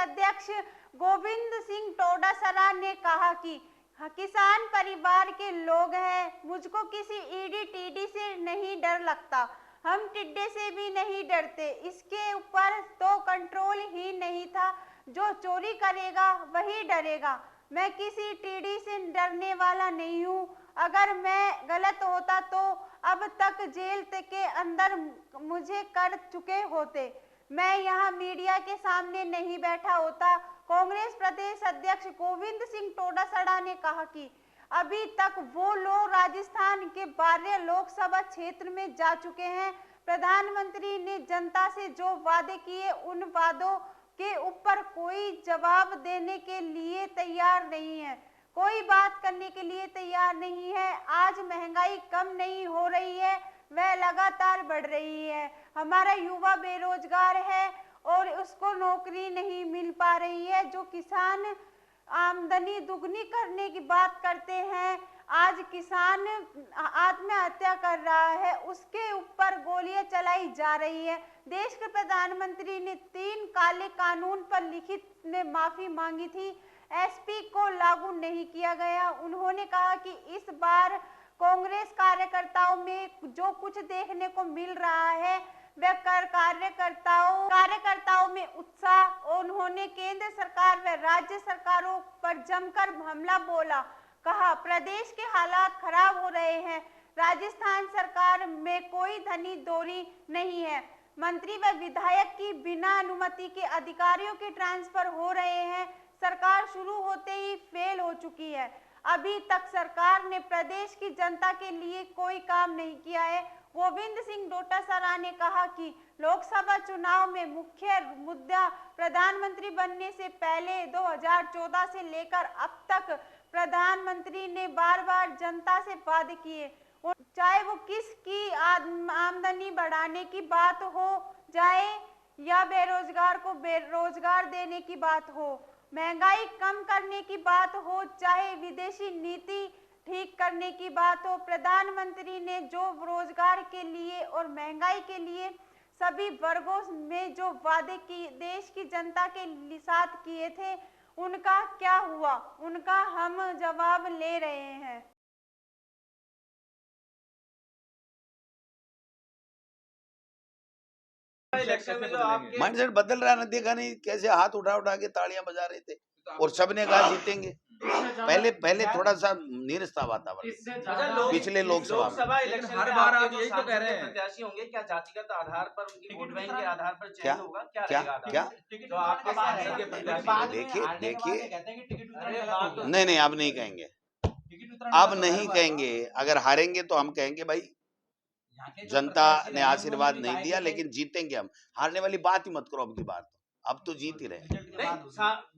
अध्यक्ष गोविंद सिंह डोटासरा ने कहा कि किसान परिवार के लोग हैं, मुझको किसी ईडी टीडी से नहीं डर लगता, हम टिड्डे से भी नहीं डरते, इसके ऊपर तो कंट्रोल ही नहीं था, जो चोरी करेगा वही डरेगा, मैं किसी टीडी से डरने वाला नहीं हूँ, अगर मैं गलत होता तो अब तक जेल के अंदर मुझे कर चुके होते, मैं यहाँ मीडिया के सामने नहीं बैठा होता। कांग्रेस प्रदेश अध्यक्ष गोविंद सिंह डोटासरा ने कहा कि अभी तक वो लोग राजस्थान के 12 लोकसभा क्षेत्र में जा चुके हैं। प्रधानमंत्री ने जनता से जो वादे किए उन वादों के ऊपर कोई जवाब देने के लिए तैयार नहीं है, कोई बात करने के लिए तैयार नहीं है। आज महंगाई कम नहीं हो रही है, वह लगातार बढ़ रही है। हमारा युवा बेरोजगार है और उसको नौकरी नहीं मिल पा रही है। जो किसान आमदनी दुगनी करने की बात करते हैं, आज किसान आत्महत्या कर रहा है, उसके ऊपर गोलियां चलाई जा रही है। देश के प्रधानमंत्री ने 3 काले कानून पर लिखित में माफी मांगी थी, एसपी को लागू नहीं किया गया। उन्होंने कहा कि इस बार कांग्रेस कार्यकर्ताओं में जो कुछ देखने को मिल रहा है वह कार्यकर्ताओं में उत्साह। उन्होंने केंद्र सरकार व राज्य सरकारों पर जमकर हमला बोला, कहा प्रदेश के हालात खराब हो रहे हैं, राजस्थान सरकार में कोई धनी दौरी नहीं है, मंत्री व विधायक की बिना अनुमति के अधिकारियों के ट्रांसफर हो रहे हैं, सरकार शुरू होते ही फेल हो चुकी है, अभी तक सरकार ने प्रदेश की जनता के लिए कोई काम नहीं किया है। गोविंद सिंह डोटासरा ने कहा कि लोकसभा चुनाव में मुख्य मुद्दा प्रधानमंत्री बनने से पहले 2014 से लेकर अब तक प्रधानमंत्री ने बार-बार जनता से वादे किए, चाहे वो किसकी आमदनी बढ़ाने की बात हो जाए या बेरोजगार को बेरोजगार देने की बात हो, महंगाई कम करने की बात हो, चाहे विदेशी नीति ठीक करने की बात हो। प्रधानमंत्री ने जो रोजगार के लिए और महंगाई के लिए सभी वर्गों में जो वादे की देश की जनता के साथ किए थे, उनका क्या हुआ, उनका हम जवाब ले रहे हैं। माइंडसेट बदल रहा है ना, देखा नहीं कैसे हाथ उठा उठा के तालियां बजा रहे थे और सबने कहा जीतेंगे। पहले थोड़ा सा नीरस था वातावरण पिछले लोकसभा इलेक्शन हर बार आप यही तो कह रहे हैं, प्रत्याशी होंगे क्या जातिगत आधार पर उनकी वोट बैंक के आधार पर चयन होगा, क्या तो आपके पार्टी के प्रत्याशी देखिए नहीं अब नहीं कहेंगे, अब नहीं कहेंगे। अगर हारेंगे तो हम कहेंगे भाई जनता ने आशीर्वाद नहीं दिया, लेकिन जीतेंगे हम। हारने वाली बात ही मत करो अब की बार, अब तो जीत ही रहे।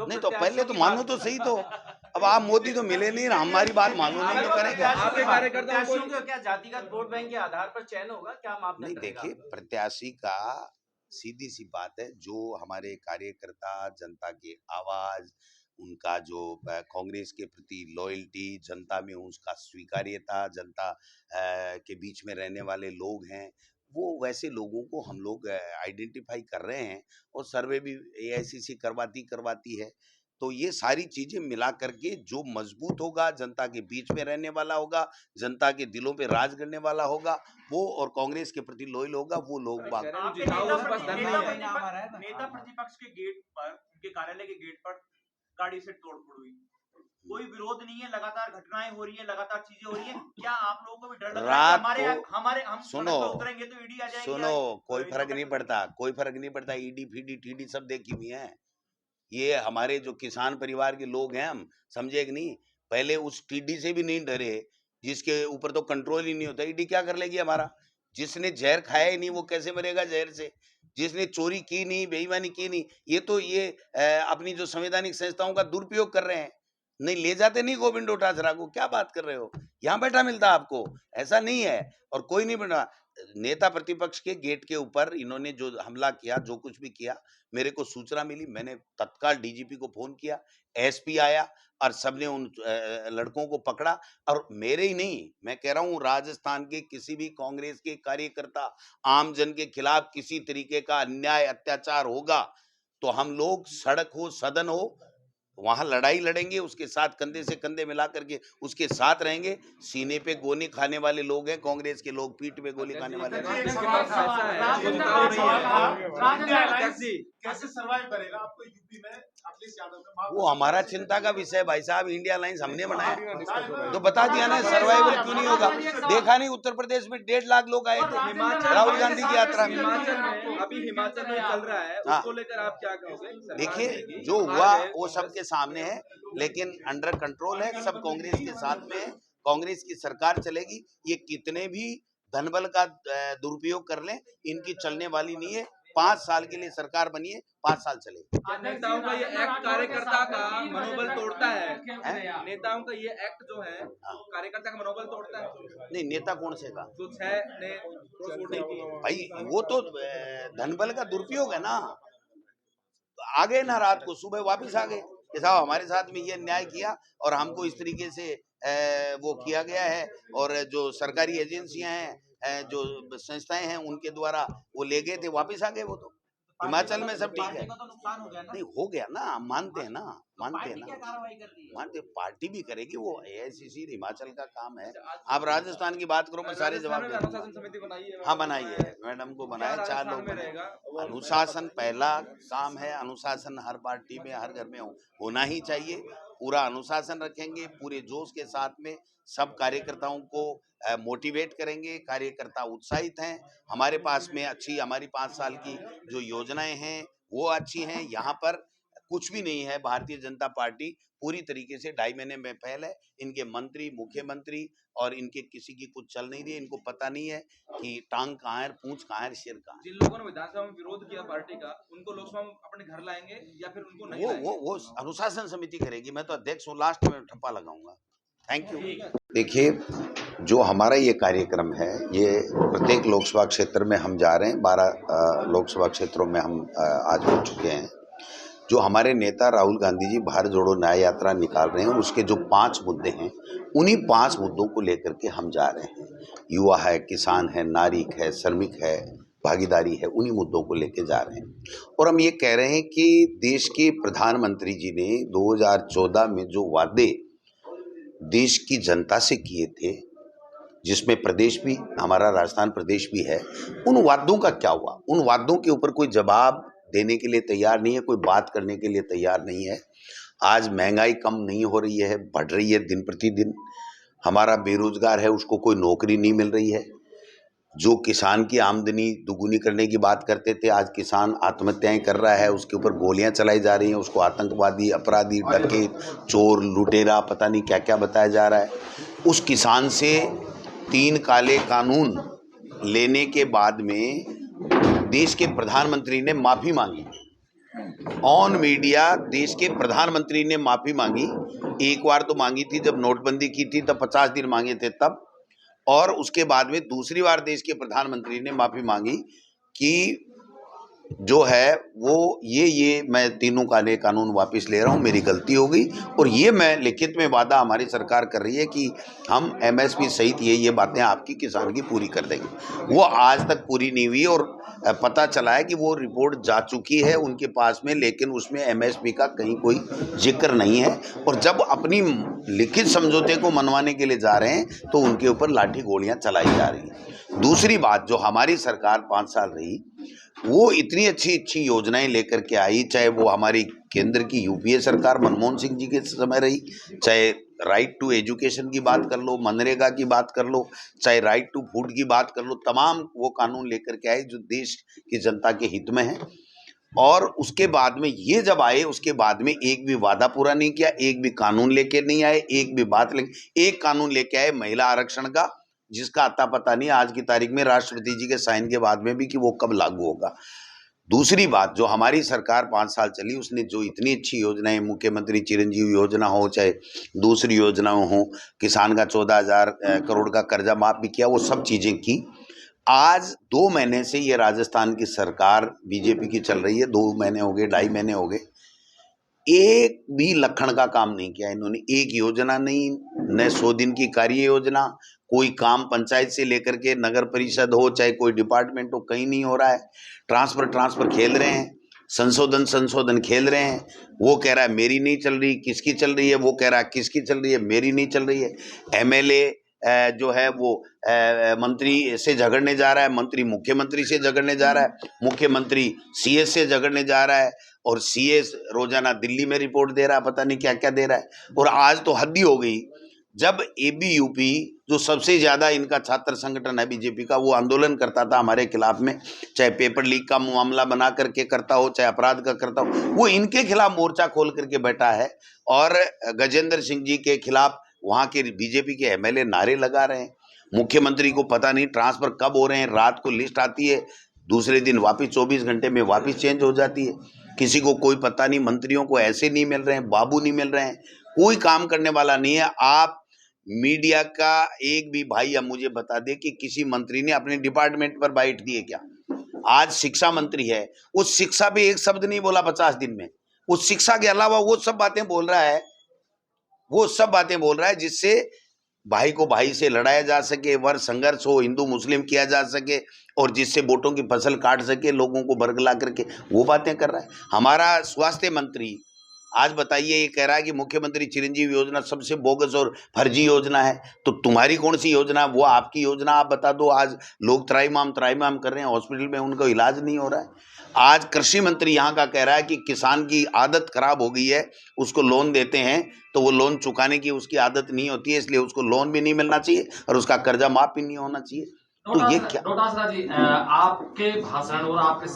नहीं तो पहले तो मानो तो सही, तो अब आप मोदी तो मिले नहीं, हमारी बात मानो नहीं तो करेंगे। आपके कार्यकर्ताओं को क्या जातिगत वोट बैंक के आधार पर चयन होगा, क्या मापदंड? नहीं देखिए, प्रत्याशी का सीधी सी बात है, जो हमारे कार्यकर्ता जनता की आवाज, उनका जो कांग्रेस के प्रति लॉयल्टी, जनता में उसका स्वीकार्यता, जनता के बीच में रहने वाले लोग हैं, वो वैसे लोगों को हम लोग आइडेंटिफाई कर रहे हैं और सर्वे भी एआईसीसी करवाती है। तो ये सारी चीजें मिला करके जो मजबूत होगा, जनता के बीच में रहने वाला होगा, जनता के दिलों पे राज करने वाला होगा, वो और कांग्रेस के प्रति लॉयल होगा, वो लोग बात। नेता प्रतिपक्ष के गेट पर, उनके कार्यालय के गेट पर गाड़ी से तोड़फोड़ हुई, कोई विरोध नहीं है, लगातार घटनाएं हो रही है, लगातार चीजें हो रही है, क्या आप लोगों को भी डर लग रहा है कि हम सुनो उतरेंगे तो ईडी आ जाएगी? सुनो, कोई फर्क नहीं पड़ता, ईडी फीडी टीडी सब देखी हुई है। ये हमारे जो किसान परिवार के लोग हैं, हम समझे कि नहीं, पहले उस टीडी से भी नहीं डरे जिसके ऊपर तो कंट्रोल ही नहीं होता। ईडी क्या कर लेगी हमारा? जिसने जहर खाया ही नहीं वो कैसे मरेगा जहर से? जिसने चोरी की नहीं, बेईमानी की नहीं, ये अपनी जो संवैधानिक संस्थाओं का दुरुपयोग कर रहे हैं। नहीं ले जाते नहीं गोविंद डोटासरा को, क्या बात कर रहे हो? यहाँ बैठा मिलता आपको, ऐसा नहीं है। और कोई नहीं बना, नेता प्रतिपक्ष के गेट के ऊपर इन्होंने जो हमला किया, जो कुछ भी किया, मेरे को सूचना मिली, मैंने तत्काल डीजीपी को फोन किया, एसपी आया और सबने उन लड़कों को पकड़ा। और मेरे ही नहीं, मैं कह रहा हूं राजस्थान के किसी भी कांग्रेस के कार्यकर्ता, आमजन के खिलाफ किसी तरीके का अन्याय अत्याचार होगा तो हम लोग सड़क हो, सदन हो, वहां लड़ाई लड़ेंगे, उसके साथ कंधे से कंधे मिला करके उसके साथ रहेंगे। सीने पे गोली खाने वाले लोग हैं कांग्रेस के लोग, पीठ पे गोली खाने वाले लोग। कैसे सर्वाइव करेगा आपको यूपी में? अखिलेश यादव ने वो हमारा चिंता का विषय भाई साहब, इंडिया अलायंस हमने बनाया तो बता दिया ना, सर्वाइवल क्यों नहीं होगा। देखा नहीं उत्तर प्रदेश में 1.5 लाख लोग आए थे राहुल गांधी की यात्रा में। अभी हिमाचल में चल रहा है, उसको लेकर आप क्या कहोगे? देखिए जो हुआ वो सबके सामने है, लेकिन अंडर कंट्रोल है, सब कांग्रेस के साथ में है, कांग्रेस की सरकार चलेगी। ये कितने भी धनबल का दुरुपयोग कर लें, इनकी चलने वाली नहीं है। 5 साल के लिए सरकार बनी है, 5 साल चलेगी। नेताओं का ये एक्ट कार्यकर्ता का मनोबल तोड़ता है। नेताओं का ये एक्ट जो है कार्यकर्ता का मनोबल तोड़ता है। नहीं, नेता कौन से का? जो 6 ने वोटिंग की भाई, वो तो धनबल का दुरुपयोग है ना। आ गए ना, रात को सुबह वापस आ गए कि साहब हमारे साथ में ये अन्याय किया और हमको इस तरीके से वो किया गया है, और जो सरकारी एजेंसियां हैं, जो संस्थाएं हैं, उनके द्वारा वो ले गए थे, वापस आ गए। वो तो हिमाचल में सब ठीक है। नहीं, हो गया ना, मानते हैं ना, मानते पार्टी भी करेगी, वो AICC हिमाचल का काम है। आप राजस्थान की बात करो, मैं सारे जवाब दे दूंगा। समिति बनाई है। हाँ, बनाई है, मैडम को बनाया, 4 लोग बने। अनुशासन पहला काम है, अनुशासन हर पार्टी में, हर घर में होना ही चाहिए। पूरा अनुशासन रखेंगे, पूरे जोश के साथ में सब कार्यकर्ताओं को मोटिवेट करेंगे। कार्यकर्ता उत्साहित हैं, हमारे पास में अच्छी, हमारी 5 साल की जो योजनाएं हैं वो अच्छी हैं। यहाँ पर कुछ भी नहीं है। भारतीय जनता पार्टी पूरी तरीके से 2.5 महीने में फैल है। इनके मंत्री, मुख्यमंत्री और इनके किसी की कुछ चल नहीं रही है। इनको पता नहीं है कि टांग कहाँ है, पूंछ कहाँ है, सिर कहाँ है। जिन लोगों ने विधानसभा में विरोध किया पार्टी का, उनको लोकसभा में अपने घर लाएंगे या फिर उनको नहीं लाएंगे? वो अनुशासन समिति करेगी। मैं तो अध्यक्ष हूँ, लास्ट में ठप्पा लगाऊंगा। Thank you. देखिए, जो हमारा ये कार्यक्रम है, ये प्रत्येक लोकसभा क्षेत्र में हम जा रहे हैं। 12 लोकसभा क्षेत्रों में हम आज हो चुके हैं। जो हमारे नेता राहुल गांधी जी भारत जोड़ो न्याय यात्रा निकाल रहे हैं, उसके जो 5 मुद्दे हैं, उन्हीं 5 मुद्दों को लेकर के हम जा रहे हैं। युवा है, किसान है, नागरिक है, श्रमिक है, भागीदारी है, उन्हीं मुद्दों को लेकर जा रहे हैं। और हम ये कह रहे हैं कि देश के प्रधानमंत्री जी ने 2014 में जो वादे देश की जनता से किए थे, जिसमें प्रदेश भी, हमारा राजस्थान प्रदेश भी है, उन वादों का क्या हुआ? उन वादों के ऊपर कोई जवाब देने के लिए तैयार नहीं है, कोई बात करने के लिए तैयार नहीं है। आज महंगाई कम नहीं हो रही है, बढ़ रही है दिन प्रतिदिन। हमारा बेरोजगार है, उसको कोई नौकरी नहीं मिल रही है। जो किसान की आमदनी दुगुनी करने की बात करते थे, आज किसान आत्महत्याएं कर रहा है, उसके ऊपर गोलियां चलाई जा रही हैं, उसको आतंकवादी, अपराधी, डकैत, चोर, लुटेरा, पता नहीं क्या क्या बताया जा रहा है। उस किसान से 3 काले कानून लेने के बाद में देश के प्रधानमंत्री ने माफ़ी मांगी। ऑन मीडिया देश के प्रधानमंत्री ने माफ़ी मांगी। एक बार तो मांगी थी जब नोटबंदी की थी, तब 50 दिन मांगे थे तब, और उसके बाद में दूसरी बार देश के प्रधानमंत्री ने माफ़ी मांगी कि जो है वो ये मैं 3 काले कानून वापस ले रहा हूँ, मेरी गलती हो गई। और ये मैं लिखित में वादा हमारी सरकार कर रही है कि हम MSP सहित ये बातें आपकी किसान की पूरी कर देंगे। वो आज तक पूरी नहीं हुई और पता चला है कि वो रिपोर्ट जा चुकी है उनके पास में, लेकिन उसमें MSP का कहीं कोई जिक्र नहीं है। और जब अपनी लिखित समझौते को मनवाने के लिए जा रहे हैं तो उनके ऊपर लाठी गोलियां चलाई जा रही हैं। दूसरी बात, जो हमारी सरकार 5 साल रही, वो इतनी अच्छी योजनाएं लेकर के आई, चाहे वो हमारी केंद्र की UPA सरकार मनमोहन सिंह जी के समय रही, चाहे राइट टू एजुकेशन की बात कर लो, मनरेगा की बात कर लो, चाहे राइट टू फूड की बात कर लो, तमाम वो कानून लेकर के आए जो देश की जनता के हित में है। और उसके बाद में ये जब आए, उसके बाद में एक भी वादा पूरा नहीं किया, एक भी कानून लेके नहीं आए, एक भी बात लेके, एक कानून लेके आए महिला आरक्षण का, जिसका अता पता नहीं आज की तारीख में राष्ट्रपति जी के साइन के बाद में भी कि वो कब लागू होगा। दूसरी बात, जो हमारी सरकार 5 साल चली, उसने जो इतनी अच्छी योजनाएं, मुख्यमंत्री चिरंजीवी योजना हो, चाहे दूसरी योजनाएं हो, किसान का 14,000 करोड़ का कर्जा माफ भी किया, वो सब चीज़ें की। आज 2 महीने से ये राजस्थान की सरकार बीजेपी की चल रही है, 2 महीने हो गए, 2.5 महीने हो गए, एक भी लखन का काम नहीं किया इन्होंने। एक योजना नहीं, न 100 दिन की कार्य योजना, कोई काम पंचायत से लेकर के नगर परिषद हो, चाहे कोई डिपार्टमेंट हो, कहीं नहीं हो रहा है। ट्रांसफर खेल रहे हैं। संशोधन खेल रहे हैं। वो कह रहा है मेरी नहीं चल रही, किसकी चल रही है, वो कह रहा है किसकी चल रही है, मेरी नहीं चल रही है। एमएलए जो है वो मंत्री से झगड़ने जा रहा है, मंत्री मुख्यमंत्री से झगड़ने जा रहा है, मुख्यमंत्री सीएस से झगड़ने जा रहा है, और सीएस रोजाना दिल्ली में रिपोर्ट दे रहा है, पता नहीं क्या क्या दे रहा है। और आज तो हद ही हो गई, जब एबीयूपी जो सबसे ज्यादा इनका छात्र संगठन है बीजेपी का, वो आंदोलन करता था हमारे खिलाफ में, चाहे पेपर लीक का मामला बना करके करता हो, चाहे अपराध का करता हो, वो इनके खिलाफ मोर्चा खोल करके बैठा है। और गजेंद्र सिंह जी के खिलाफ वहां के बीजेपी के एमएलए नारे लगा रहे हैं। मुख्यमंत्री को पता नहीं ट्रांसफर कब हो रहे हैं, रात को लिस्ट आती है, दूसरे दिन वापिस 24 घंटे में वापिस चेंज हो जाती है, किसी को कोई पता नहीं। मंत्रियों को ऐसे नहीं मिल रहे हैं, बाबू नहीं मिल रहे हैं, कोई काम करने वाला नहीं है। आप मीडिया का एक भी भाई अब मुझे बता दे कि किसी मंत्री ने अपने डिपार्टमेंट पर बाइट दी है क्या? आज शिक्षा मंत्री है, उस शिक्षा पे एक शब्द नहीं बोला 50 दिन में। उस शिक्षा के अलावा वो सब बातें बोल रहा है, जिससे भाई को भाई से लड़ाया जा सके, वर्ग संघर्ष हो, हिंदू मुस्लिम किया जा सके, और जिससे वोटों की फसल काट सके, लोगों को बरगला करके वो बातें कर रहा है। हमारा स्वास्थ्य मंत्री आज बताइए, ये कह रहा है कि मुख्यमंत्री चिरंजीवी योजना सबसे बोगस और फर्जी योजना है। तो तुम्हारी कौन सी योजना? वो आपकी योजना आप बता दो। आज लोग त्राईमाम कर रहे हैं, हॉस्पिटल में उनका इलाज नहीं हो रहा है। आज कृषि मंत्री यहाँ का कह रहा है कि किसान की आदत खराब हो गई है, उसको लोन देते हैं तो वो लोन चुकाने की उसकी आदत नहीं होती है, इसलिए उसको लोन भी नहीं मिलना चाहिए और उसका कर्जा माफ भी नहीं होना चाहिए। तो ये क्या? डोटासरा जी, आपके भाषण और आपके